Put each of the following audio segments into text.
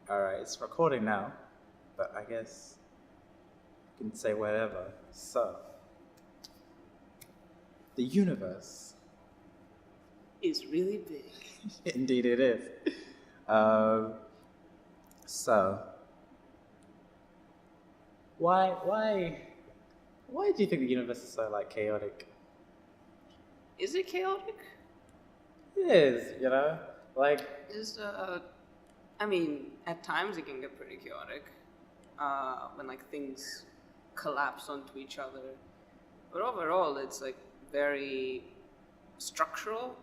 Alright, it's recording now, but I guess you can say whatever. So, the universe. Is really big. Indeed it is. Um, so, why, why do you think the universe is so, like, chaotic? Is it chaotic? It is, you know? Like, Is I mean, at times it can get pretty chaotic when like things collapse onto each other. But overall, it's like very structural,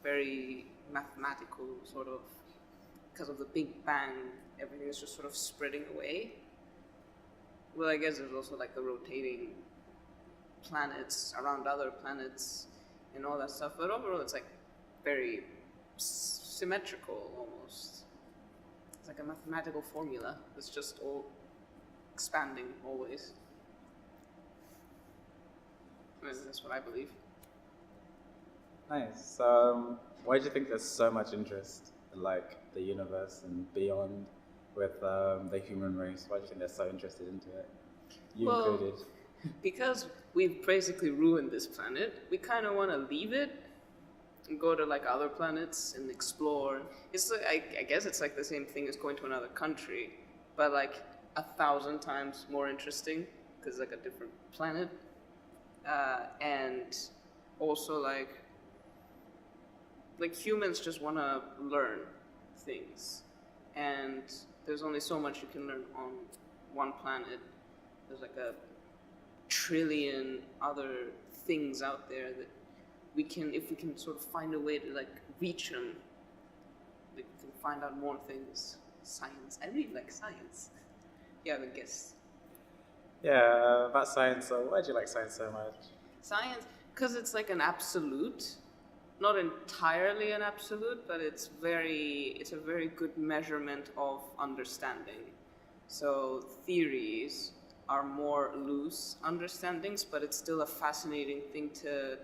very mathematical, sort of. Because of the Big Bang, everything is just sort of spreading away. Well, I guess there's also like the rotating planets around other planets and all that stuff. But overall, it's like very symmetrical almost. It's like a mathematical formula that's just all expanding always. I mean, that's what I believe. nice. Why do you think there's so much interest in, like, the universe and beyond with the human race? Why do you think they're so interested into it? You Well, included. because we've basically ruined this planet, we kind of want to leave it and go to like other planets and explore. It's like, I guess it's like the same thing as going to another country, but like 1,000 times more interesting because it's like a different planet, and also like humans just want to learn things, and there's only so much you can learn on one planet. There's like a trillion other things out there that we can, if we can sort of find a way to like reach them, we can find out more things. Science. I really like science. Yeah, I guess Yeah, about science. So, why do you like science so much? science because it's like an absolute, not entirely an absolute, but it's a very good measurement of understanding. So theories are more loose understandings, but it's still a fascinating thing to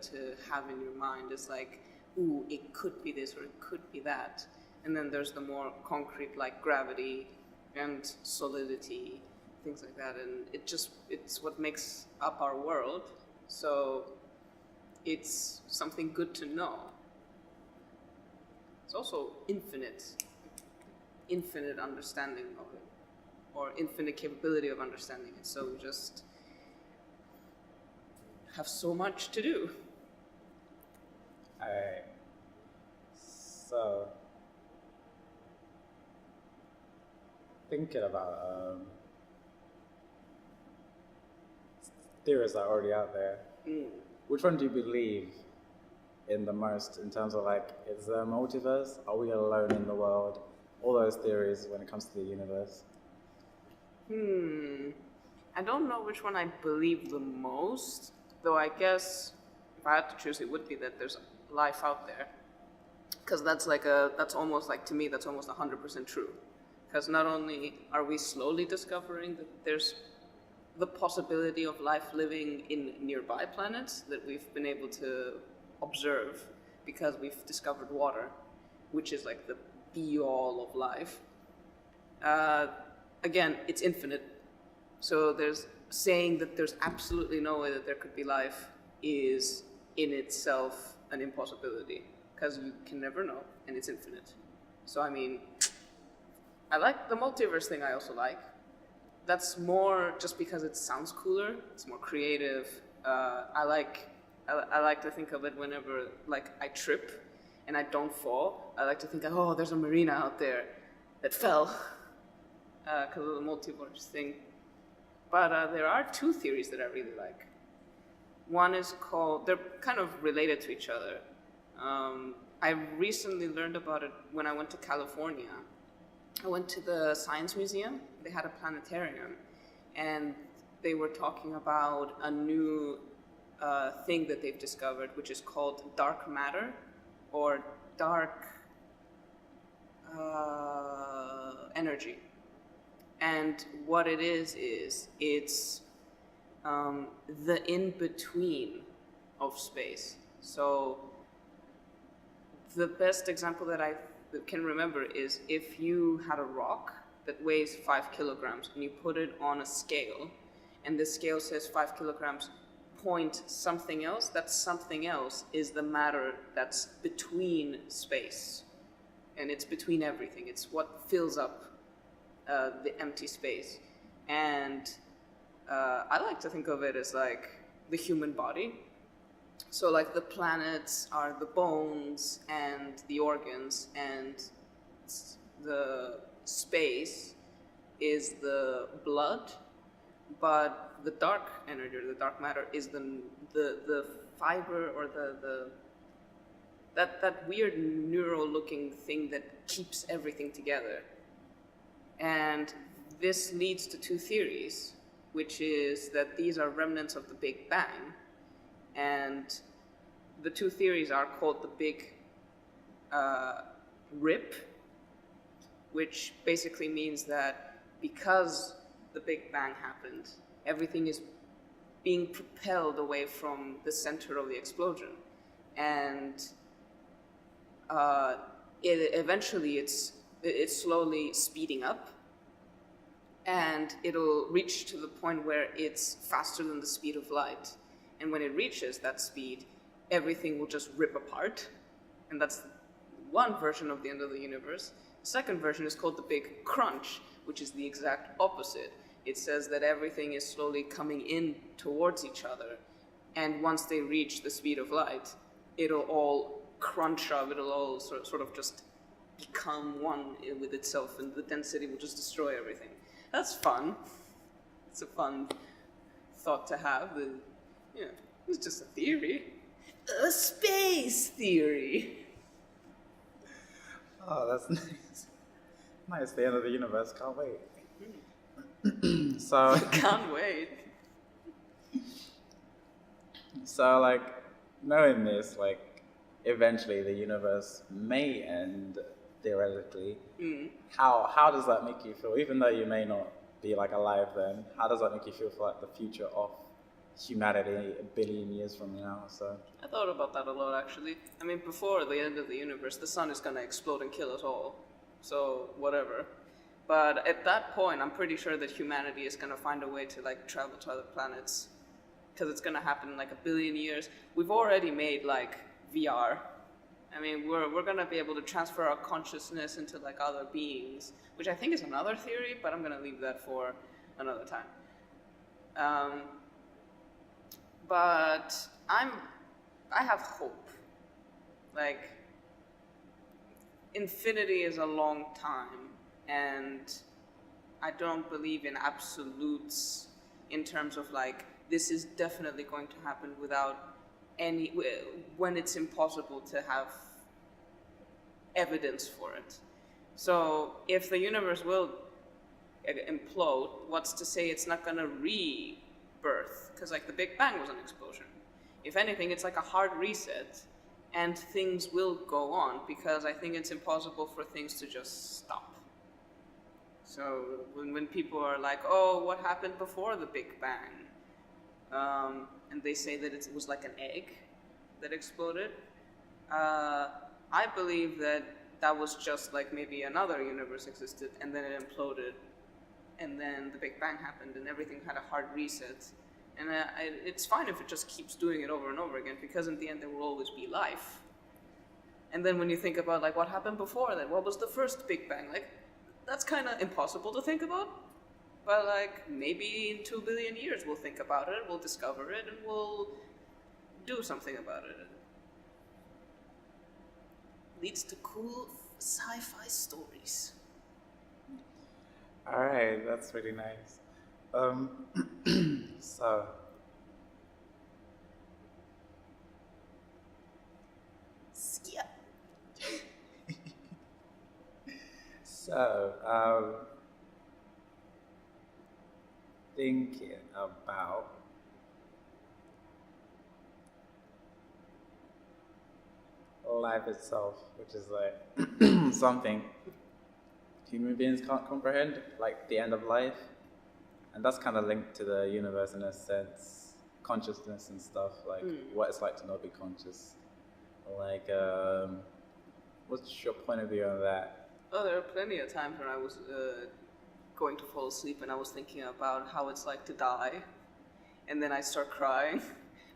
have in your mind. It's like, ooh, it could be this or it could be that. And then there's the more concrete, like gravity and solidity, things like that. And it's what makes up our world. So it's something good to know. It's also infinite understanding of it, or infinite capability of understanding it. So we just have so much to do. Alright. So, thinking about theories that are already out there, which one do you believe in the most in terms of, like, is there a multiverse? Are we alone in the world? All those theories when it comes to the universe. I don't know which one I believe the most, though I guess if I had to choose, it would be that there's life out there. Because that's almost like, to me, that's almost 100% true. Because not only are we slowly discovering that there's the possibility of life living in nearby planets that we've been able to observe because we've discovered water, which is like the be all of life. Uh, Again, it's infinite. So there's saying that there's absolutely no way that there could be life is in itself an impossibility because you can never know and it's infinite. So I mean, I like the multiverse thing. I also like. That's more just because it sounds cooler. It's more creative. I like to think of it whenever like I trip and I don't fall. I like to think, oh, there's a marina out there that fell because of the multiverse thing. But there are two theories that I really like. One is called, they're kind of related to each other. I recently learned about it when I went to California. I went to the Science Museum. They had a planetarium, and they were talking about a new thing that they've discovered, which is called dark matter, or dark energy. And what it is it's the in-between of space. So the best example that I can remember is if you had a rock that weighs 5 kilograms and you put it on a scale, and the scale says 5 kilograms point something else, that something else is the matter that's between space. And it's between everything. It's what fills up the empty space. And I like to think of it as like the human body. So like the planets are the bones and the organs, and the space is the blood, but the dark energy, or the dark matter, is the fiber, or that weird neural looking thing that keeps everything together. And this leads to two theories, which is that these are remnants of the Big Bang, and the two theories are called the Big Rip, which basically means that because the Big Bang happened, everything is being propelled away from the center of the explosion, and eventually it's slowly speeding up, and it'll reach to the point where it's faster than the speed of light. And when it reaches that speed, everything will just rip apart. And that's one version of the end of the universe. The second version is called the Big Crunch, which is the exact opposite. It says that everything is slowly coming in towards each other, and once they reach the speed of light, it'll all crunch up, it'll all sort of just become one with itself, and the density will just destroy everything. That's fun. It's a fun thought to have. It's just a theory. A space theory. Oh, that's nice. Nice, the end of the universe, can't wait. So Can't wait. So like knowing this, like eventually the universe may end theoretically. How does that make you feel? Even though you may not be like alive then, how does that make you feel for like the future of humanity a billion years from now? So I thought about that a lot, actually. I mean, before the end of the universe, the sun is gonna explode and kill us all. So whatever. But at that point, I'm pretty sure that humanity is gonna find a way to like travel to other planets, because it's gonna happen in like a billion years. We've already made like VR. I mean, we're gonna be able to transfer our consciousness into like other beings, which I think is another theory, but I'm gonna leave that for another time. But I have hope. Like, infinity is a long time, and I don't believe in absolutes in terms of like, this is definitely going to happen without when it's impossible to have evidence for it. So if the universe will implode, what's to say it's not going to rebirth? Because like the Big Bang was an explosion. If anything, it's like a hard reset, and things will go on, because I think it's impossible for things to just stop. So when people are like, oh, what happened before the Big Bang? And they say that it was like an egg that exploded. I believe that was just like maybe another universe existed, and then it imploded, and then the Big Bang happened, and everything had a hard reset. And it's fine if it just keeps doing it over and over again, because in the end there will always be life. And then when you think about like what happened before that, what was the first Big Bang? Like, that's kind of impossible to think about. But like maybe in 2 billion years we'll think about it, we'll discover it, and we'll do something about it. Leads to cool sci-fi stories. all right, that's really nice. So Skip. thinking about life itself, which is like something human beings can't comprehend, like the end of life. And that's kind of linked to the universe in a sense, consciousness and stuff, like what it's like to not be conscious. Like, what's your point of view on that? Oh, there are plenty of times when I was going to fall asleep and I was thinking about how it's like to die, and then I start crying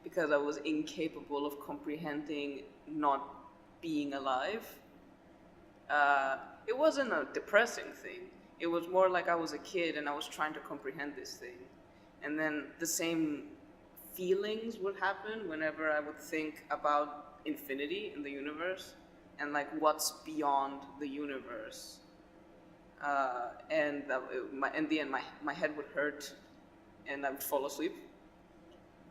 because I was incapable of comprehending not being alive. It wasn't a depressing thing. It was more like I was a kid and I was trying to comprehend this thing. And then the same feelings would happen whenever I would think about infinity in the universe and like what's beyond the universe. And in the end, my head would hurt and I would fall asleep.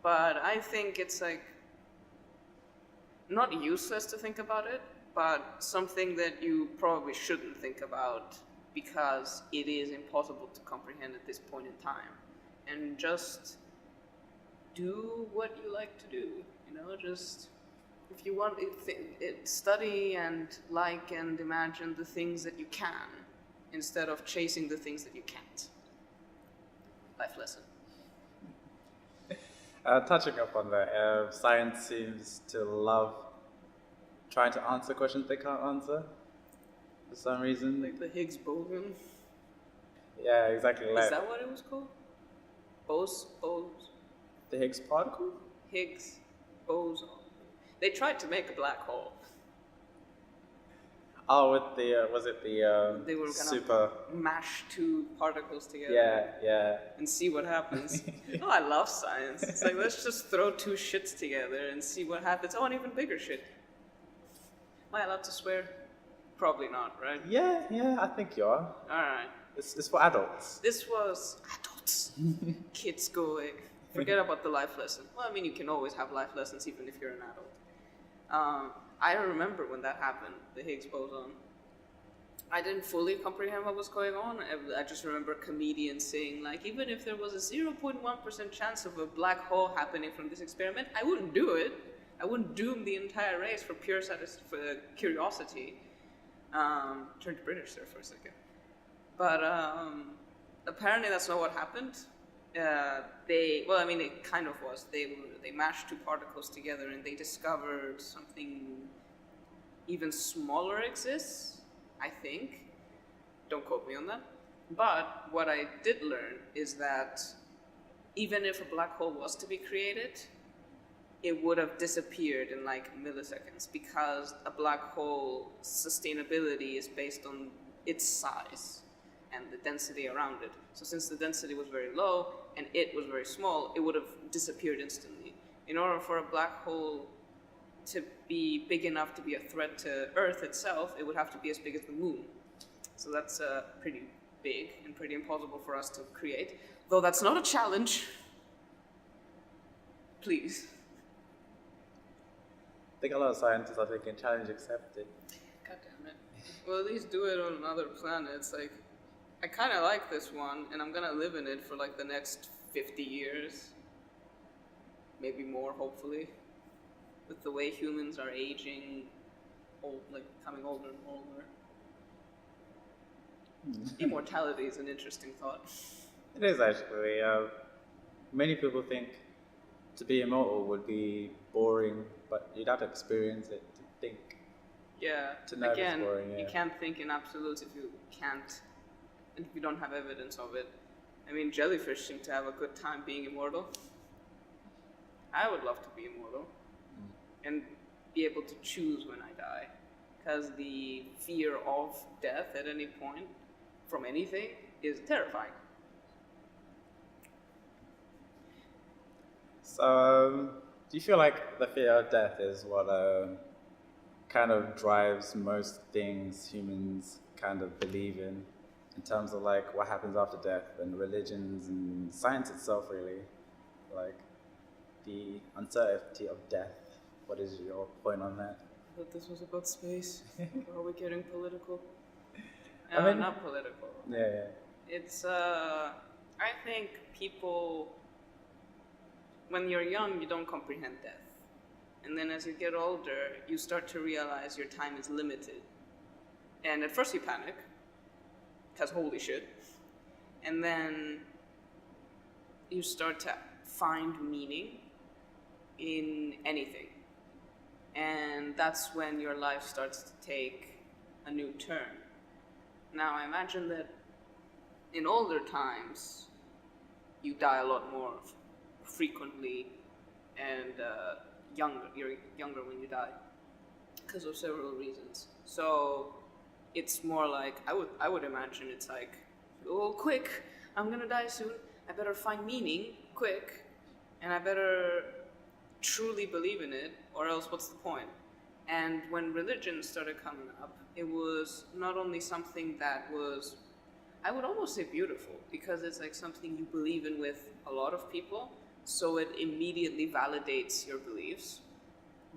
But I think it's like not useless to think about it, but something that you probably shouldn't think about because it is impossible to comprehend at this point in time. And just do what you like to do, just if you want study and like and imagine the things that you can instead of chasing the things that you can't. Life lesson. Touching up on that, science seems to love trying to answer questions they can't answer for some reason. Like the Higgs boson. Yeah, exactly. Is that what it was called? Bose. The Higgs particle? Higgs boson. They tried to make a black hole. Oh, with the was it the they were gonna super mash two particles together. Yeah. And see what happens. Oh, I love science. It's like let's just throw two shits together and see what happens. Oh, and even bigger shit. Am I allowed to swear? Probably not, right? Yeah, I think you are. Alright. It's for adults. This was adults. Kids go away. Forget about the life lesson. Well, I mean, you can always have life lessons even if you're an adult. I remember when that happened, the Higgs boson. I didn't fully comprehend what was going on. I just remember comedians saying, like, even if there was a 0.1% chance of a black hole happening from this experiment, I wouldn't do it. I wouldn't doom the entire race for pure curiosity. Turned British there for a second. But apparently that's not what happened. It kind of was. They mashed two particles together and they discovered something even smaller exists, I think. Don't quote me on that. But what I did learn is that even if a black hole was to be created, it would have disappeared in like milliseconds because a black hole sustainability is based on its size and the density around it. So since the density was very low and it was very small, it would have disappeared instantly. In order for a black hole to be big enough to be a threat to Earth itself, it would have to be as big as the moon. So that's pretty big and pretty impossible for us to create. Though that's not a challenge. Please. I think a lot of scientists are taking challenge accepted. God damn it. Well, at least do it on other planets. Like, I kind of like this one, and I'm gonna live in it for like the next 50 years. Maybe more, hopefully. With the way humans are aging, becoming older and older. Immortality is an interesting thought. It is actually. Many people think to be immortal would be boring, but you'd have to experience it to think. Yeah. To know Again, it's boring, yeah. You can't think in absolutes if you can't, if you don't have evidence of it. I mean, jellyfish seem to have a good time being immortal. I would love to be immortal and be able to choose when I die, because the fear of death at any point from anything is terrifying. So, do you feel like the fear of death is what kind of drives most things humans kind of believe in terms of like what happens after death and religions and science itself, really? Like the uncertainty of death. What is your point on that? I thought this was about space. Are we getting political? I mean, not political. Yeah. It's, I think people, when you're young, you don't comprehend death. And then as you get older, you start to realize your time is limited. And at first you panic, because holy shit. And then you start to find meaning in anything. And that's when your life starts to take a new turn. Now, I imagine that in older times, you die a lot more frequently, and you're younger when you die because of several reasons. So it's more like I would imagine it's like, oh, quick, I'm gonna die soon. I better find meaning quick, and I better truly believe in it, or else what's the point? And when religion started coming up, it was not only something that was, I would almost say, beautiful, because it's like something you believe in with a lot of people, so it immediately validates your beliefs.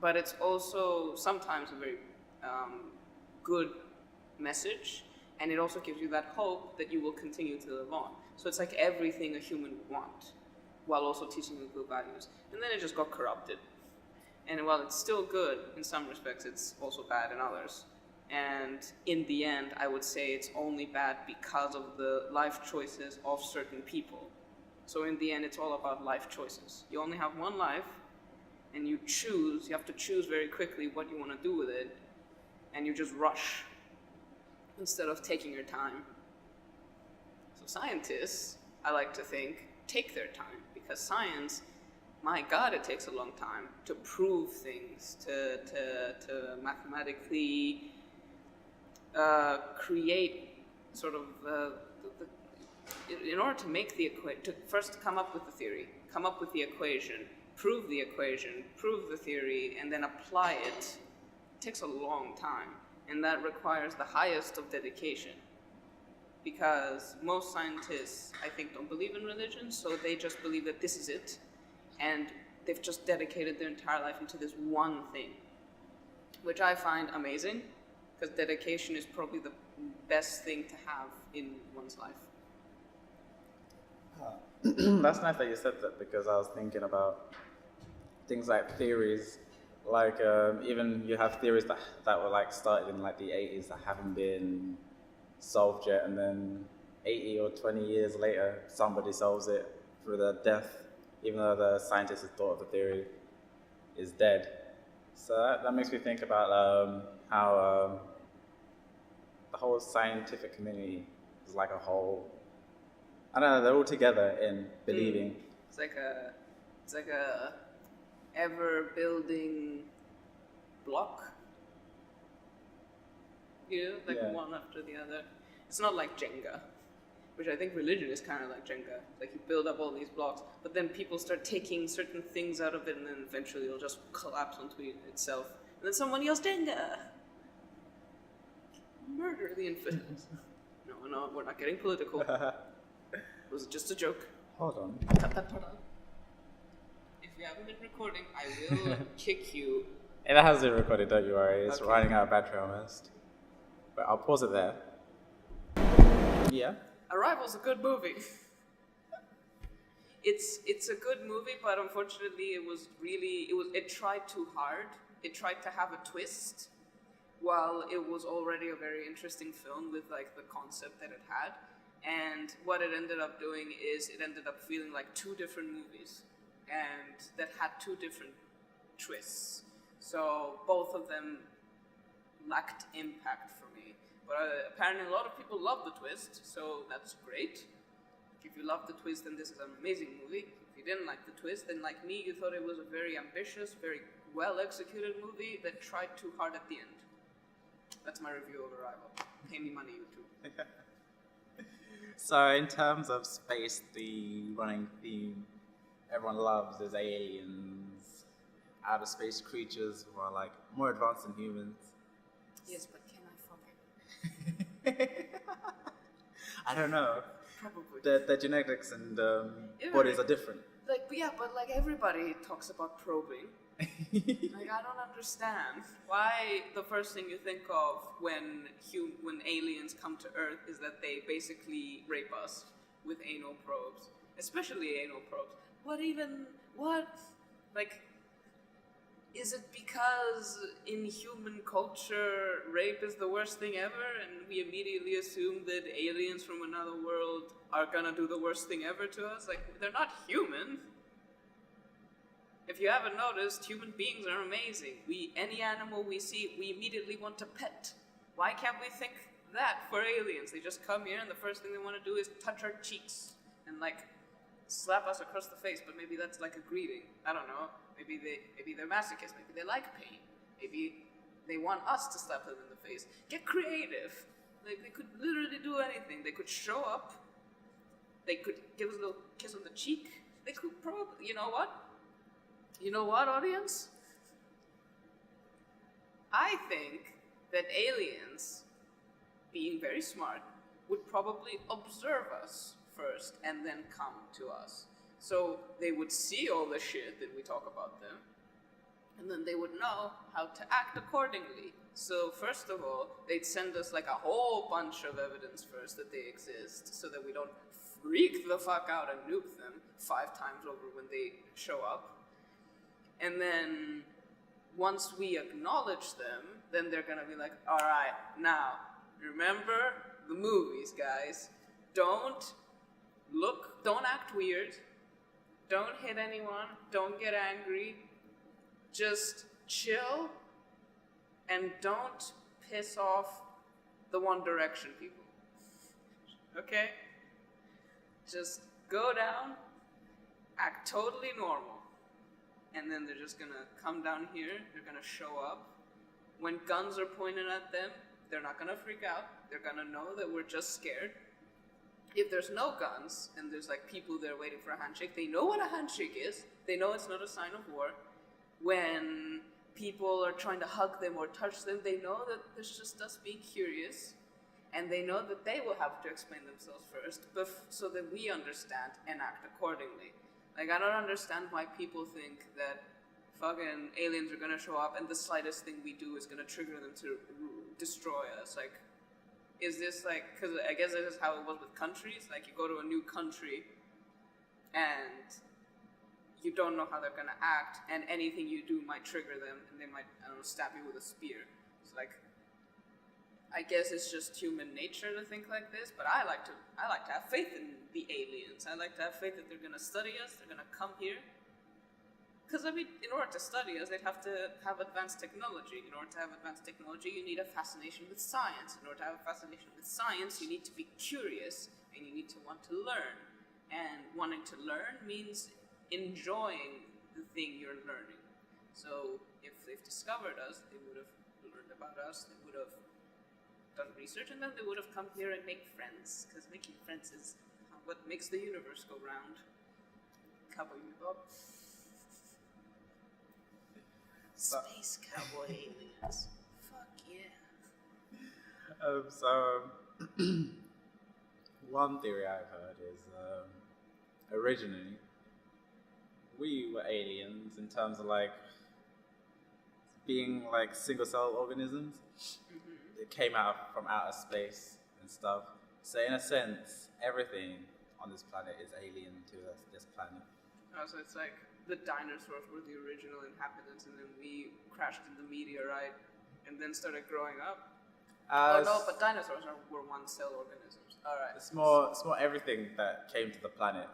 But it's also sometimes a very good message, and it also gives you that hope that you will continue to live on. So it's like everything a human would want, while also teaching you good values. And then it just got corrupted. And while it's still good in some respects, it's also bad in others. And in the end, I would say it's only bad because of the life choices of certain people. So in the end, it's all about life choices. You only have one life, and you have to choose very quickly what you want to do with it, and you just rush instead of taking your time. So scientists, I like to think, take their time, because science, my God, it takes a long time to prove things, to mathematically create sort of in order to make the equation, to first come up with the theory, come up with the equation, prove the equation, prove the theory, and then apply it, takes a long time. And that requires the highest of dedication. Because most scientists, I think, don't believe in religion, so they just believe that this is it. And they've just dedicated their entire life into this one thing, which I find amazing, because dedication is probably the best thing to have in one's life. That's nice that you said that, because I was thinking about things like theories, like even you have theories that were like started in like the 80s that haven't been solved yet, and then 80 or 20 years later somebody solves it through their death, even though the scientists who thought of the theory is dead. So that makes me think about how the whole scientific community is like a whole, I don't know, they're all together in believing. It's like a ever building block, one after the other. It's not like Jenga, which I think religion is kind of like Jenga. Like you build up all these blocks, but then people start taking certain things out of it, and then eventually it'll just collapse onto itself. And then someone yells, Jenga! Murder the infidels. No, we're not getting political. It was just a joke. Hold on. Cut that part out. If you haven't been recording, I will kick you. It has been recorded, don't you worry. It's Okay. running out of battery almost. But I'll pause it there. Yeah? Arrival's a good movie. It's a good movie, but unfortunately it tried too hard. It tried to have a twist, while it was already a very interesting film with like the concept that it had. And what it ended up doing is it ended up feeling like two different movies, and that had two different twists. So both of them lacked impact for me. But apparently a lot of people love the twist, so that's great. If you love the twist, then this is an amazing movie. If you didn't like the twist, then like me, you thought it was a very ambitious, very well-executed movie that tried too hard at the end. That's my review of Arrival. Pay me money, YouTube. So in terms of space, the running theme everyone loves is aliens, outer space creatures who are like more advanced than humans. Yes, but can I fuck it? I don't know. Probably. The genetics and bodies are different. Like, but like everybody talks about probing. Like, I don't understand why the first thing you think of when aliens come to Earth is that they basically rape us with anal probes, especially anal probes. What? Like, is it because in human culture rape is the worst thing ever, and we immediately assume that aliens from another world are gonna do the worst thing ever to us? Like, they're not human. If you haven't noticed, human beings are amazing. Any animal we see, we immediately want to pet. Why can't we think that for aliens. They just come here and the first thing they want to do is touch our cheeks and like slap us across the face, but maybe that's like a greeting. I don't know. Maybe they're masochists, maybe they like pain. Maybe they want us to slap them in the face. Get creative. Like they could literally do anything. They could show up. They could give us a little kiss on the cheek. They could probably, you know what? You know what, audience? I think that aliens, being very smart, would probably observe us first and then come to us. So they would see all the shit that we talk about them, and then they would know how to act accordingly. So first of all, they'd send us like a whole bunch of evidence first that they exist, so that we don't freak the fuck out and nuke them 5 times over when they show up. And then once we acknowledge them, then they're gonna be like, all right, now, remember the movies, guys. Don't act weird. Don't hit anyone. Don't get angry. Just chill and don't piss off the One Direction people. Okay? Just go down, act totally normal. And then they're just gonna come down here, they're gonna show up. When guns are pointed at them, they're not gonna freak out. They're gonna know that we're just scared. If there's no guns, and there's like people there waiting for a handshake, they know what a handshake is. They know it's not a sign of war. When people are trying to hug them or touch them, they know that it's just us being curious. And they know that they will have to explain themselves first, so that we understand and act accordingly. Like, I don't understand why people think that fucking aliens are gonna show up and the slightest thing we do is gonna trigger them to destroy us. Like, is this like, because I guess this is how it was with countries. Like, you go to a new country and you don't know how they're gonna act, and anything you do might trigger them, and they might, I don't know, stab you with a spear. It's like, I guess it's just human nature to think like this, but I like to have faith in the aliens. I like to have faith that they're gonna study us, they're gonna come here. Because, I mean, in order to study us, they'd have to have advanced technology. In order to have advanced technology, you need a fascination with science. In order to have a fascination with science, you need to be curious, and you need to want to learn. And wanting to learn means enjoying the thing you're learning. So, if they've discovered us, they would have learned about us, they would have done research, and then they would have come here and make friends, because making friends is what makes the universe go round. Cowboy Bebop. Space cowboy aliens. Fuck yeah. One theory I've heard is originally we were aliens in terms of like being like single cell organisms. It came out from outer space and stuff. So in a sense, everything on this planet is alien to this planet. Oh, so it's like the dinosaurs were the original inhabitants, and then we crashed in the meteorite, and then started growing up. Oh no, but dinosaurs were one-cell organisms. All right. It's more everything that came to the planet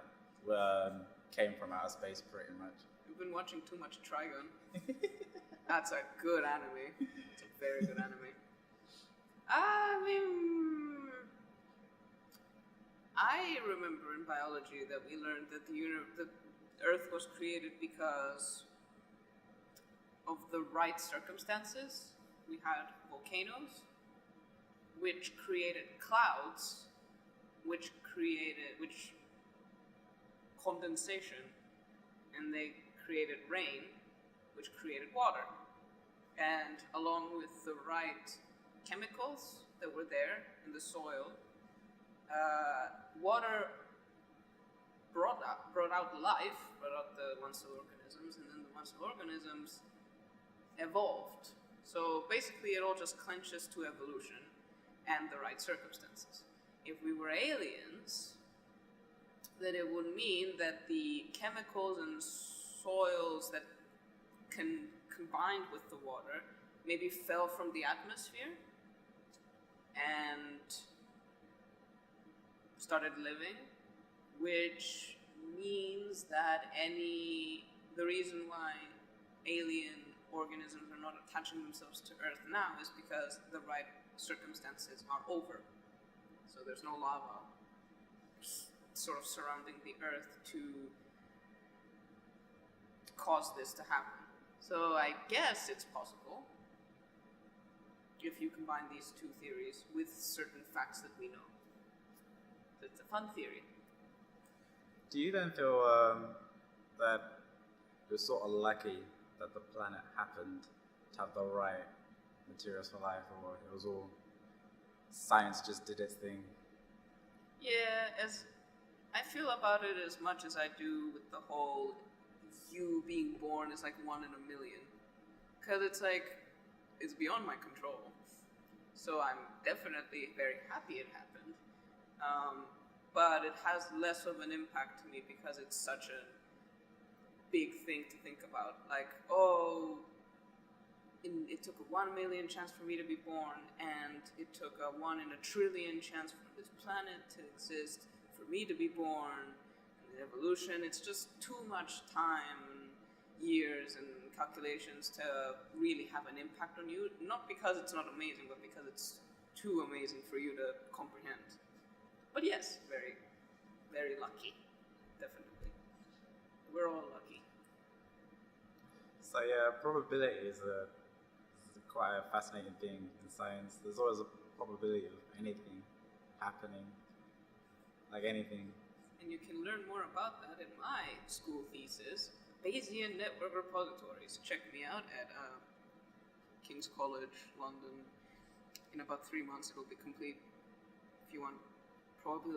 came from outer space, pretty much. You've been watching too much Trigun. That's a good anime. It's a very good anime. I mean, I remember in biology that we learned that the Earth was created because of the right circumstances. We had volcanoes, which created clouds, which condensation, and they created rain, which created water. And along with the right chemicals that were there in the soil, water brought out life, brought out the one-cell organisms, and then the one-cell organisms evolved. So basically it all just clenches to evolution and the right circumstances. If we were aliens, then it would mean that the chemicals and soils that combined with the water maybe fell from the atmosphere and started living, which means that the reason why alien organisms are not attaching themselves to Earth now is because the right circumstances are over. So there's no lava sort of surrounding the Earth to cause this to happen. So I guess it's possible if you combine these two theories with certain facts that we know. So it's a fun theory. Do you then feel that you're sort of lucky that the planet happened to have the right materials for life, or it was all science just did its thing? Yeah, as I feel about it as much as I do with the whole you being born is like 1 in a million. Because it's like, it's beyond my control. So I'm definitely very happy it happened. But it has less of an impact to me because it's such a big thing to think about. Like, oh, it took a 1 million chance for me to be born, and it took a 1 in a trillion chance for this planet to exist, for me to be born, and evolution. It's just too much time and years and calculations to really have an impact on you. Not because it's not amazing, but because it's too amazing for you to comprehend. But yes, very, very lucky. Definitely. We're all lucky. So yeah, probability is quite a fascinating thing in science. There's always a probability of anything happening, like anything. And you can learn more about that in my school thesis, Bayesian Network Repositories. Check me out at King's College, London. In about 3 months it will be complete. If you want probability